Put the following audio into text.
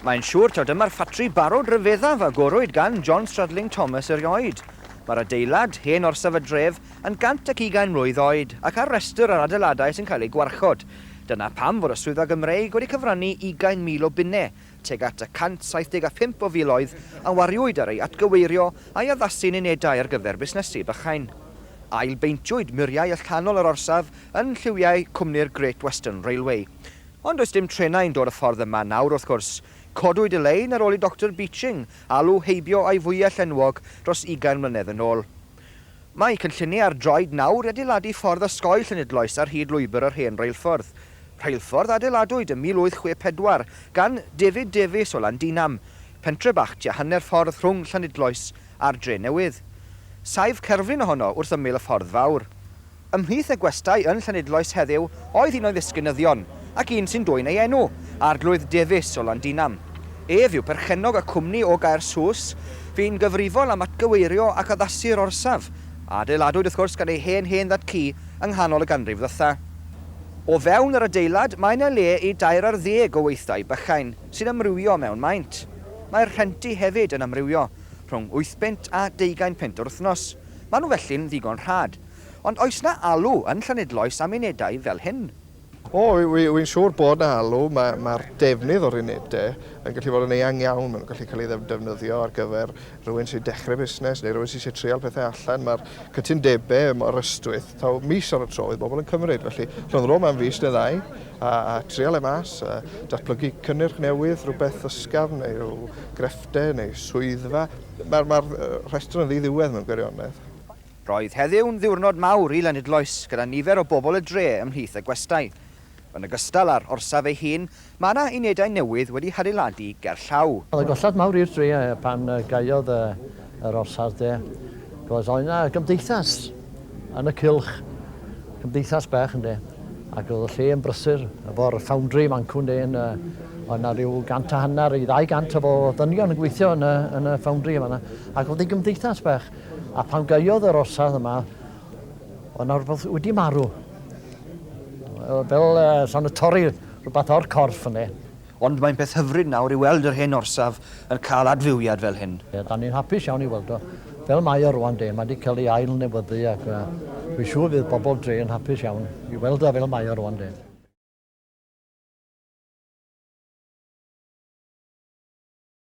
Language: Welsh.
Mae'n siŵr taw dyma'r ffatri barod ryfeddaf agorwyd gan John Stradling Thomas erioed. Mae'r adeilad, hen orsaf y dref, yn 120 mlwydd oed ac ar restr yr adeiladau sy'n cael ei gwarchod. Dyna pam fod y swyddfa Gymreig wedi cyfrannu 20,000 o bunnau, tuag at y 175 o filoedd a wariwyd ar ei atgyweirio a'i addasu'n unedau ar gyfer busnesu bychain. Ailbeintiwyd muriau allanol yr orsaf yn lliwiau cwmni'r Great Western Railway. Ond does dim trenau'n dod y ffordd yma nawr wrth gwrs. Codwyd y lein ar ôl i Dr Beeching alw heibio a'i fwyell enwog dros 20 mlynedd yn ôl. Mae cynlluniau ar droed nawr i adeiladu ffordd ysgoi Llanidloes ar hyd lwybr yr hen reilffordd. Reilffordd adeiladwyd ym 1864 gan David Davies o Landinam, pentre bach tua hanner ffordd rhwng Llanidloes a'r Dre Newydd. Saif cerflun ohono wrth ymyl y ffordd fawr. Ymhlith y gwestai yn Llanidloes heddiw oedd un o'i ddisgynyddion, ac un sy'n dwyn ei enw, Arglwydd Davies o Landinam. Ef yw perchennog y cwmni o Gaer Sws, fi'n gyfrifol am atgyweirio ac addasu'r orsaf, adeiladwyd wrth gwrs gan ei hen ddatcu yng nghanol y ganrif ddytha. O fewn yr adeilad, mae yna le i 20 o weithdai bychain, sy'n amrywio mewn maint. Mae'r rhentu hefyd yn amrywio, rhwng 8 punt a 20 punt o'r wythnos. Maen nhw felly'n ddigon rhad. Ond oes na alw yn Llanidloes am unedau fel hyn? Wy'n siŵr bod na alw, mae'r defnydd o'r unedau yn gallu fod yn eang iawn, mae'n gallu cael ei defnyddio ar gyfer rhywun sy'n dechrau busnes neu rhywun sy'n eisiau trial pethau allan. Mae'r cytundebau mor ystwyth, taw mis ar y tro oedd bobl yn cymryd, felly llondro mewn fus neu ddau a trial e mas, datblygu cynnyrch newydd, rhywbeth ysgafn neu rhyw grefftau neu swyddfa. Mae'r rhestr yn ddiddiwedd mewn gwirionedd. Roedd heddiw'n ddiwrnod mawr i Llanidloes gyda nifer o bobl y dre ymhlith y gwestai. Yn ogystal â'r orsaf ei hun, mae yna unedau newydd wedi hadeiladu gerllaw. Oedd y gollad mawr i'r dre pan gaiodd yr orsaf de. Oedd yna gymdeithas yn y cylch, gymdeithas bach yn de. Ac oedd y lle yn brysur, efo'r foundry mancwn de. Oedd yna rhyw 150 i 200 o ddynion yn gweithio yn y foundry yma. Ac oedd ei gymdeithas bach. A pan gaiodd yr orsaf yma, oedd yna rhywbeth wedi marw. Fel sa'n y torri rhywbeth o'r corff yna. Ond mae'n beth hyfryd nawr i weld yr hen orsaf yn cael adfywiad fel hyn. Da ni'n hapus iawn i weld o. Fel mae o rwan de, mae wedi cael ei ail newyddu ac dwi'n siŵr fydd bobl dre yn hapus iawn i weld o fel mae o rwan de.